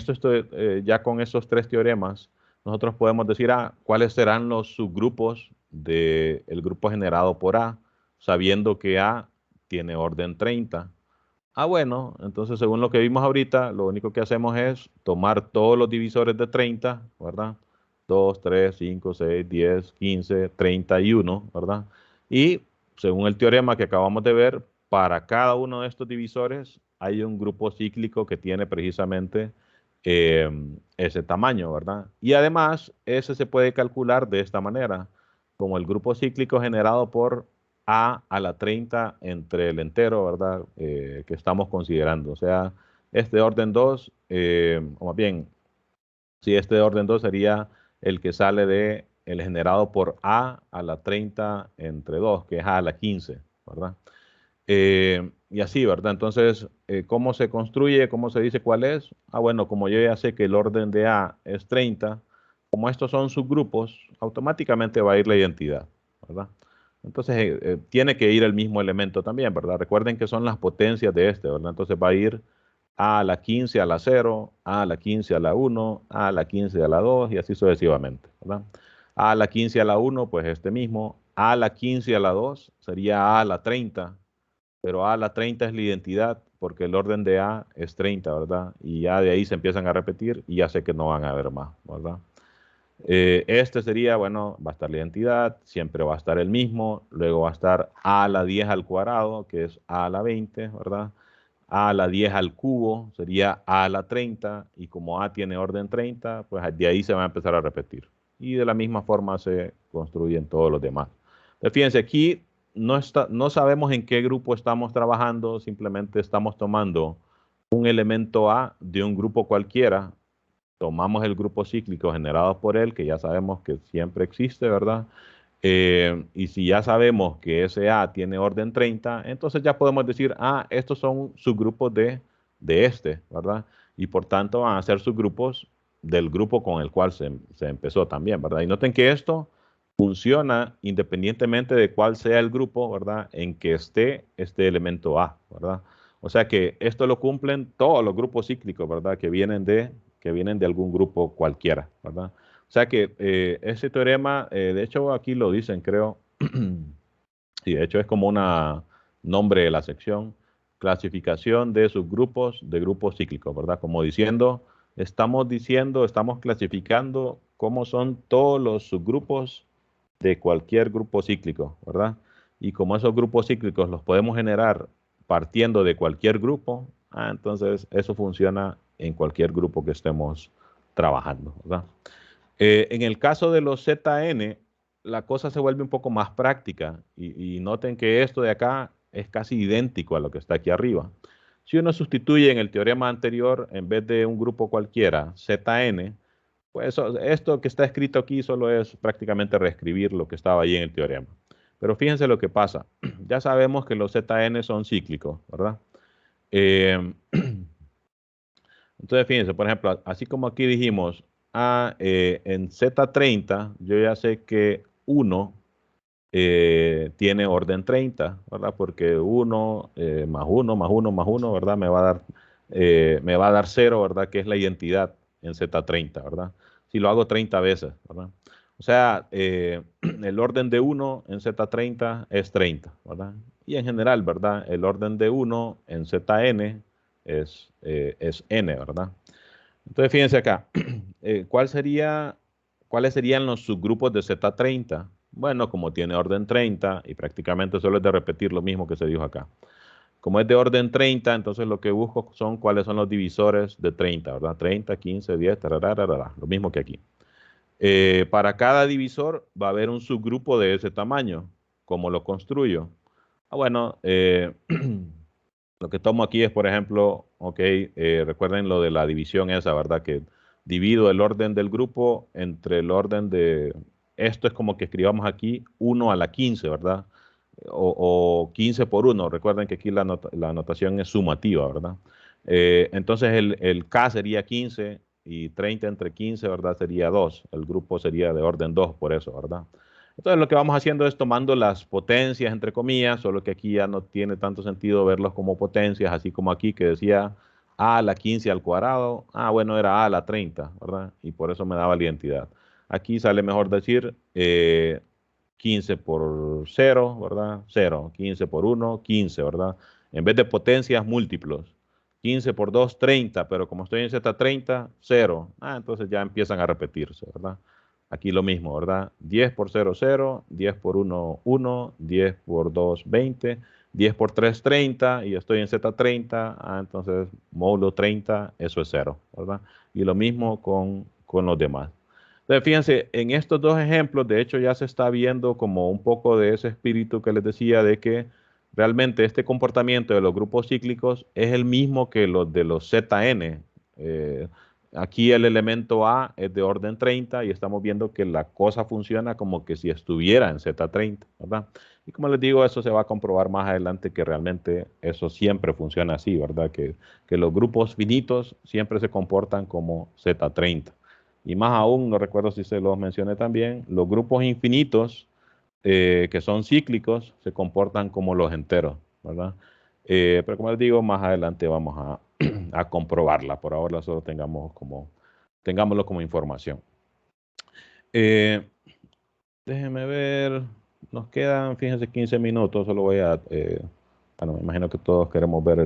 ya con esos tres teoremas, nosotros podemos decir, ¿cuáles serán los subgrupos del grupo generado por A, sabiendo que A tiene orden 30? Bueno, entonces según lo que vimos ahorita, lo único que hacemos es tomar todos los divisores de 30, ¿verdad? 2, 3, 5, 6, 10, 15, 31, ¿verdad? Y según el teorema que acabamos de ver, para cada uno de estos divisores hay un grupo cíclico que tiene precisamente eh, ese tamaño, ¿verdad? Y además, ese se puede calcular de esta manera, como el grupo cíclico generado por a la 30 entre el entero, ¿verdad? Que estamos considerando. O sea, este orden 2, o más bien, si este orden 2 sería el que sale de el generado por a la 30 entre 2, que es a la 15, ¿verdad? Y así, ¿verdad? Entonces, ¿cómo se construye? ¿Cómo se dice cuál es? Bueno, como yo ya sé que el orden de A es 30, como estos son subgrupos, automáticamente va a ir la identidad, ¿verdad? Entonces, tiene que ir el mismo elemento también, ¿verdad? Recuerden que son las potencias de este, ¿verdad? Entonces va a ir A a la 15 a la 0, A a la 15 a la 1, A a la 15 a la 2 y así sucesivamente, ¿verdad? A a la 15 a la 1, pues este mismo. A a la 15 a la 2 sería A a la 30, pero A a la 30 es la identidad porque el orden de A es 30, ¿verdad? Y ya de ahí se empiezan a repetir y ya sé que no van a haber más, ¿verdad? Este sería, bueno, va a estar la identidad, siempre va a estar el mismo, luego va a estar A a la 10 al cuadrado, que es A a la 20, ¿verdad? A a la 10 al cubo sería A a la 30, y como A tiene orden 30, pues de ahí se va a empezar a repetir. Y de la misma forma se construyen todos los demás. Entonces, fíjense, aquí no sabemos en qué grupo estamos trabajando, simplemente estamos tomando un elemento A de un grupo cualquiera, tomamos el grupo cíclico generado por él, que ya sabemos que siempre existe, ¿verdad? Y si ya sabemos que ese A tiene orden 30, entonces ya podemos decir, ah, estos son subgrupos de este, ¿verdad? Y por tanto van a ser subgrupos del grupo con el cual se empezó también, ¿verdad? Y noten que esto funciona independientemente de cuál sea el grupo, ¿verdad? En que esté este elemento A, ¿verdad? O sea que esto lo cumplen todos los grupos cíclicos, ¿verdad? Que vienen de algún grupo cualquiera, ¿verdad? O sea que ese teorema, de hecho aquí lo dicen, creo, y de hecho es como una nombre de la sección, clasificación de subgrupos de grupos cíclicos, ¿verdad? Como estamos clasificando cómo son todos los subgrupos de cualquier grupo cíclico, ¿verdad? Y como esos grupos cíclicos los podemos generar partiendo de cualquier grupo, entonces eso funciona en cualquier grupo que estemos trabajando, ¿verdad? En el caso de los ZN, la cosa se vuelve un poco más práctica y noten que esto de acá es casi idéntico a lo que está aquí arriba. Si uno sustituye en el teorema anterior, en vez de un grupo cualquiera, ZN, pues esto que está escrito aquí solo es prácticamente reescribir lo que estaba ahí en el teorema. Pero fíjense lo que pasa. Ya sabemos que los ZN son cíclicos, ¿verdad? Eh, Entonces, fíjense, por ejemplo, así como aquí dijimos, en Z30, yo ya sé que 1 tiene orden 30, ¿verdad? Porque 1 más 1 más 1 más 1, ¿verdad? Me va a dar 0, ¿verdad? Que es la identidad en Z30, ¿verdad? Si lo hago 30 veces, ¿verdad? O sea, el orden de 1 en Z30 es 30, ¿verdad? Y en general, ¿verdad? El orden de 1 en ZN es N, ¿verdad? Entonces, fíjense acá, ¿cuáles serían los subgrupos de Z30? Bueno, como tiene orden 30 y prácticamente solo es de repetir lo mismo que se dijo acá. Como es de orden 30, entonces lo que busco son cuáles son los divisores de 30, ¿verdad? 30, 15, 10, tararara, lo mismo que aquí. Para cada divisor va a haber un subgrupo de ese tamaño. ¿Cómo lo construyo? Bueno, lo que tomo aquí es, por ejemplo, ok, recuerden lo de la división esa, ¿verdad? Que divido el orden del grupo entre el orden esto es como que escribamos aquí 1 a la 15, ¿verdad? O 15 por 1, recuerden que aquí la anotación es sumativa, ¿verdad? Entonces el K sería 15 y 30 entre 15, ¿verdad? Sería 2, el grupo sería de orden 2 por eso, ¿verdad? Entonces lo que vamos haciendo es tomando las potencias, entre comillas, solo que aquí ya no tiene tanto sentido verlos como potencias, así como aquí que decía a la 15 al cuadrado. Bueno, era a la 30, ¿verdad? Y por eso me daba la identidad. Aquí sale mejor decir 15 por 0, ¿verdad? 0, 15 por 1, 15, ¿verdad? En vez de potencias, múltiplos. 15 por 2, 30, pero como estoy en Z30, 0. Entonces ya empiezan a repetirse, ¿verdad? Aquí lo mismo, ¿verdad? 10 por 0, 0, 10 por 1, 1, 10 por 2, 20, 10 por 3, 30, y estoy en Z30, entonces módulo 30, eso es 0, ¿verdad? Y lo mismo con los demás. Entonces, fíjense, en estos dos ejemplos, de hecho, ya se está viendo como un poco de ese espíritu que les decía de que realmente este comportamiento de los grupos cíclicos es el mismo que los de los ZN. Eh, Aquí el elemento A es de orden 30 y estamos viendo que la cosa funciona como que si estuviera en Z30, ¿verdad? Y como les digo, eso se va a comprobar más adelante que realmente eso siempre funciona así, ¿verdad? Que los grupos finitos siempre se comportan como Z30. Y más aún, no recuerdo si se los mencioné también, los grupos infinitos que son cíclicos se comportan como los enteros, ¿verdad? Pero como les digo, más adelante vamos a comprobarla. Por ahora solo tengámoslo como información. Déjenme ver, nos quedan, fíjense, 15 minutos, solo voy a, bueno, me imagino que todos queremos ver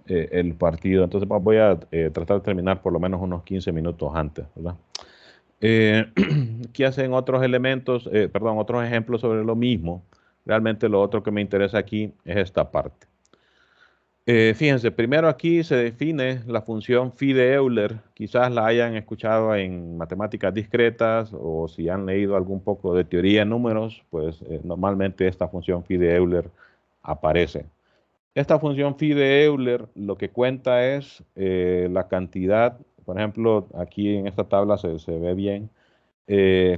el partido, entonces voy a tratar de terminar por lo menos unos 15 minutos antes, ¿verdad? Aquí hacen otros elementos, perdón, otros ejemplos sobre lo mismo. Realmente lo otro que me interesa aquí es esta parte. Fíjense, primero aquí se define la función phi de Euler. Quizás la hayan escuchado en matemáticas discretas o si han leído algún poco de teoría de números, pues normalmente esta función phi de Euler aparece. Esta función phi de Euler lo que cuenta es la cantidad, por ejemplo, aquí en esta tabla se ve bien,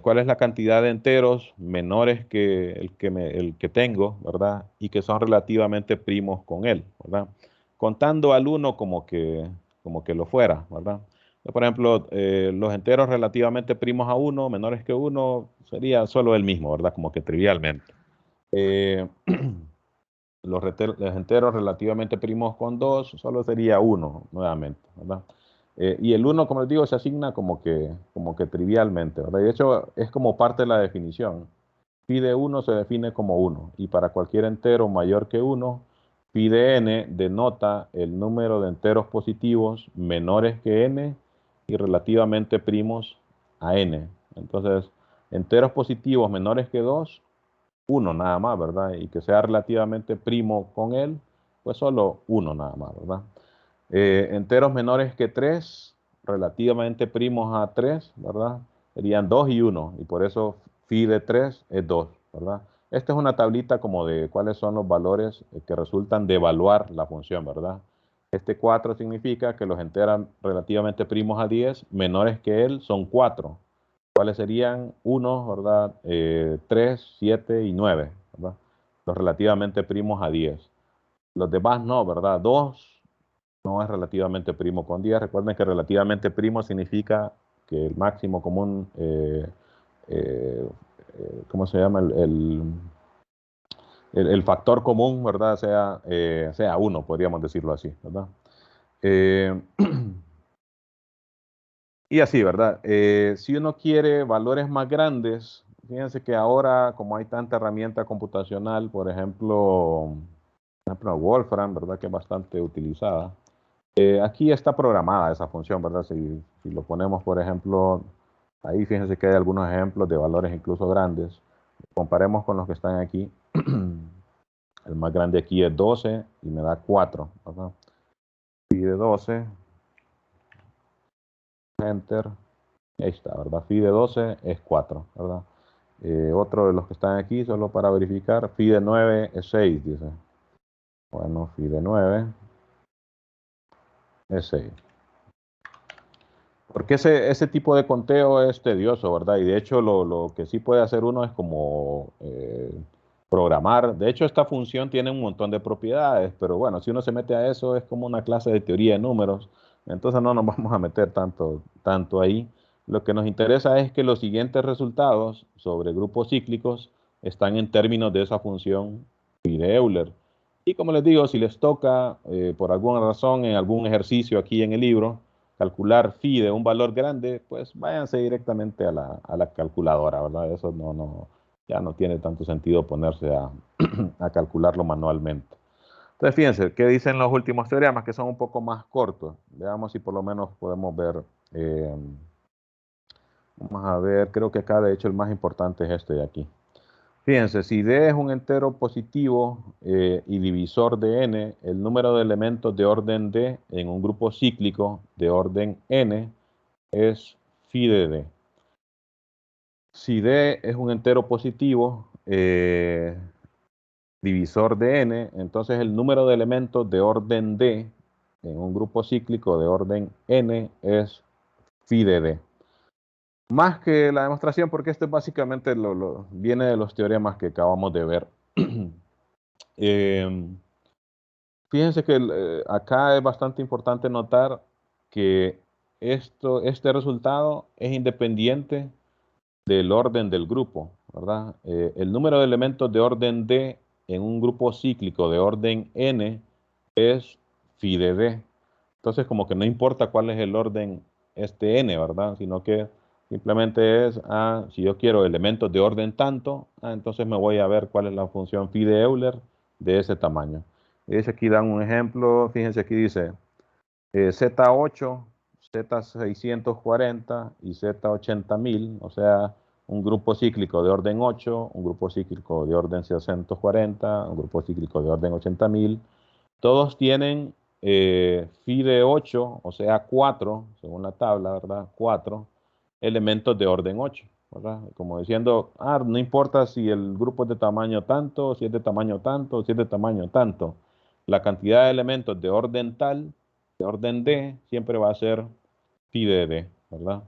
cuál es la cantidad de enteros menores que el que tengo, ¿verdad? Y que son relativamente primos con él, ¿verdad? Contando al 1 como que lo fuera, ¿verdad? Por ejemplo, los enteros relativamente primos a 1, menores que 1, sería solo el mismo, ¿verdad? Como que trivialmente. Eh, los enteros relativamente primos con 2 solo sería 1 nuevamente, ¿verdad? Y el 1, como les digo, se asigna como que trivialmente, ¿verdad? Y de hecho es como parte de la definición. Phi de 1 se define como 1 y para cualquier entero mayor que 1, phi de n denota el número de enteros positivos menores que n y relativamente primos a n. Entonces, enteros positivos menores que 2, 1 nada más, ¿verdad? Y que sea relativamente primo con él, pues solo 1 nada más, ¿verdad? Enteros menores que 3, relativamente primos a 3, ¿verdad? Serían 2 y 1, y por eso phi de 3 es 2, ¿verdad? Esta es una tablita como de cuáles son los valores que resultan de evaluar la función, ¿verdad? Este 4 significa que los enteros relativamente primos a 10, menores que él, son 4. ¿Cuáles serían? 1, ¿verdad? 3, 7 y 9, ¿verdad? Los relativamente primos a 10. Los demás no, ¿verdad? 2 no es relativamente primo con 10. Recuerden que relativamente primo significa que el máximo común, eh, ¿cómo se llama? El factor común, ¿verdad? Sea 1, podríamos decirlo así, ¿verdad? Eh, y así, ¿verdad? Si uno quiere valores más grandes, fíjense que ahora, como hay tanta herramienta computacional, por ejemplo, Wolfram, ¿verdad? Que es bastante utilizada. Aquí está programada esa función, ¿verdad? Si lo ponemos, por ejemplo, ahí fíjense que hay algunos ejemplos de valores incluso grandes. Comparemos con los que están aquí. El más grande aquí es 12 y me da 4, ¿verdad? Phi de 12, enter, ahí está, ¿verdad? Phi de 12 es 4, ¿verdad? Otro de los que están aquí, solo para verificar, phi de 9 es 6, dice. Bueno, phi de 9 es 6. Porque ese tipo de conteo es tedioso, ¿verdad? Y de hecho lo que sí puede hacer uno es como programar. De hecho, esta función tiene un montón de propiedades, pero bueno, si uno se mete a eso es como una clase de teoría de números. Entonces no nos vamos a meter tanto ahí. Lo que nos interesa es que los siguientes resultados sobre grupos cíclicos están en términos de esa función phi de Euler. Y como les digo, si les toca por alguna razón en algún ejercicio aquí en el libro, calcular phi de un valor grande, pues váyanse directamente a la calculadora, ¿verdad? Eso ya no tiene tanto sentido ponerse a calcularlo manualmente. Entonces, fíjense, ¿qué dicen los últimos teoremas? Que son un poco más cortos. Veamos si por lo menos podemos ver. Vamos a ver, creo que acá de hecho el más importante es este de aquí. Fíjense, si D es un entero positivo y divisor de n, el número de elementos de orden D en un grupo cíclico de orden n es phi de D. Si D es un entero positivo divisor de n, entonces el número de elementos de orden D en un grupo cíclico de orden n es phi de D. Más que la demostración, porque esto es básicamente viene de los teoremas que acabamos de ver. Fíjense que acá es bastante importante notar que este resultado es independiente del orden del grupo, ¿verdad? El número de elementos de orden D en un grupo cíclico de orden n es phi de D. Entonces, como que no importa cuál es el orden este n, ¿verdad? Sino que simplemente es, si yo quiero elementos de orden tanto, entonces me voy a ver cuál es la función phi de Euler de ese tamaño. Y dice, aquí dan un ejemplo, fíjense aquí dice Z8, Z640 y Z80000, o sea, un grupo cíclico de orden 8, un grupo cíclico de orden 640, un grupo cíclico de orden 80000. Todos tienen phi de 8, o sea, 4, según la tabla, ¿verdad? 4 elementos de orden 8, ¿verdad? Como diciendo, no importa si el grupo es de tamaño tanto, si es de tamaño tanto, si es de tamaño tanto. La cantidad de elementos de orden tal, de orden D, siempre va a ser phi de D, ¿verdad?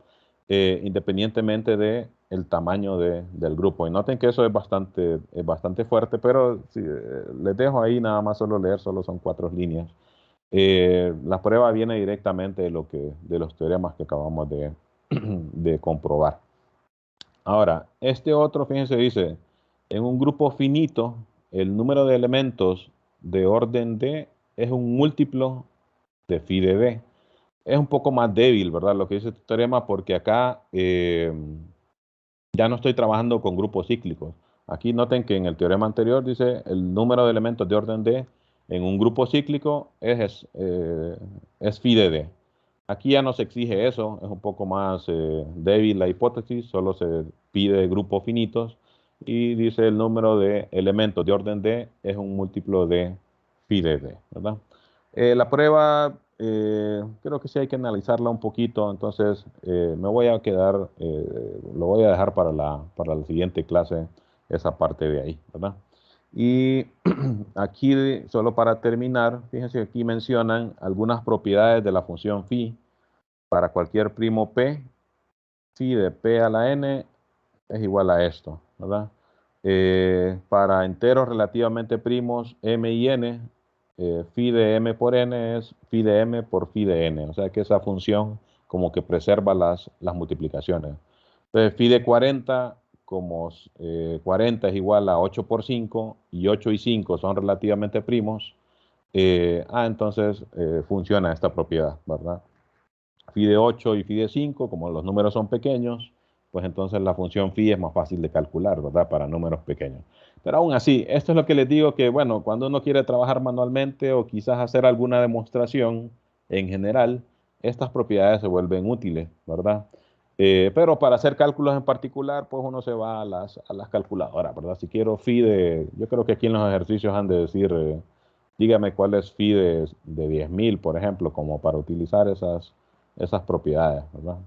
Independientemente de el tamaño del grupo. Y noten que eso es bastante fuerte, pero les dejo ahí nada más solo leer, solo son 4 líneas. La prueba viene directamente de los teoremas que acabamos de comprobar. Ahora, este otro, fíjense, dice, en un grupo finito, el número de elementos de orden D es un múltiplo de phi de D. Es un poco más débil, ¿verdad? Lo que dice este teorema, porque acá ya no estoy trabajando con grupos cíclicos. Aquí noten que en el teorema anterior dice el número de elementos de orden D en un grupo cíclico es phi de D. Aquí ya no se exige eso, es un poco más débil la hipótesis, solo se pide grupos finitos y dice el número de elementos de orden D es un múltiplo de phi de D, ¿verdad? La prueba creo que sí hay que analizarla un poquito, entonces me voy a quedar, lo voy a dejar para la siguiente clase, esa parte de ahí, ¿verdad? Y aquí, solo para terminar, fíjense que aquí mencionan algunas propiedades de la función phi para cualquier primo p. Phi de p a la n es igual a esto, ¿verdad? Para enteros relativamente primos m y n, phi de m por n es phi de m por phi de n, o sea que esa función como que preserva las multiplicaciones. Entonces, phi de 40, como 40 es igual a 8 por 5 y 8 y 5 son relativamente primos, entonces funciona esta propiedad, ¿verdad? Phi de 8 y phi de 5, como los números son pequeños, pues entonces la función phi es más fácil de calcular, ¿verdad? Para números pequeños. Pero aún así, esto es lo que les digo que, bueno, cuando uno quiere trabajar manualmente o quizás hacer alguna demostración en general, estas propiedades se vuelven útiles, ¿verdad? Pero para hacer cálculos en particular, pues uno se va a las calculadoras, ¿verdad? Si quiero phi de, yo creo que aquí en los ejercicios han de decir, dígame cuál es phi de 10.000, por ejemplo, como para utilizar esas propiedades, ¿verdad?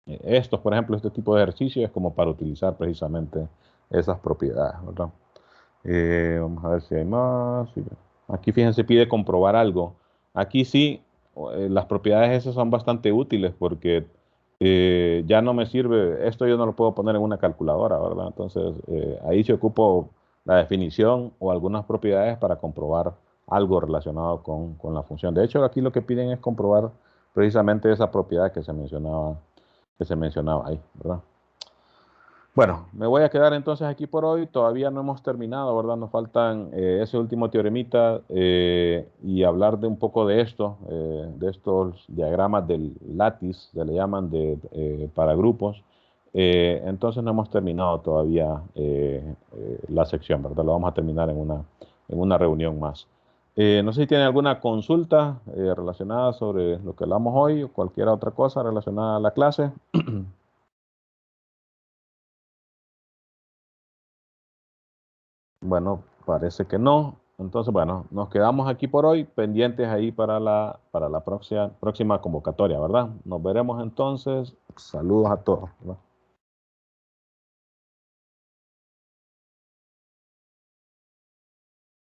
Estos, por ejemplo, este tipo de ejercicio es como para utilizar precisamente esas propiedades, ¿verdad? Vamos a ver si hay más. Aquí, fíjense, pide comprobar algo. Aquí sí, las propiedades esas son bastante útiles porque ya no me sirve, esto yo no lo puedo poner en una calculadora, ¿verdad? Entonces, ahí se ocupo la definición o algunas propiedades para comprobar algo relacionado con la función. De hecho, aquí lo que piden es comprobar precisamente esa propiedad que se mencionaba ahí, ¿verdad? Bueno, me voy a quedar entonces aquí por hoy. Todavía no hemos terminado, ¿verdad? Nos faltan ese último teoremita y hablar de un poco de esto, de estos diagramas del látiz, se le llaman para grupos. Entonces no hemos terminado todavía la sección, ¿verdad? Lo vamos a terminar en una reunión más. No sé si tienen alguna consulta relacionada sobre lo que hablamos hoy o cualquier otra cosa relacionada a la clase. Bueno, parece que no. Entonces, bueno, nos quedamos aquí por hoy, pendientes ahí para la próxima convocatoria, ¿verdad? Nos veremos entonces. Saludos a todos, ¿verdad?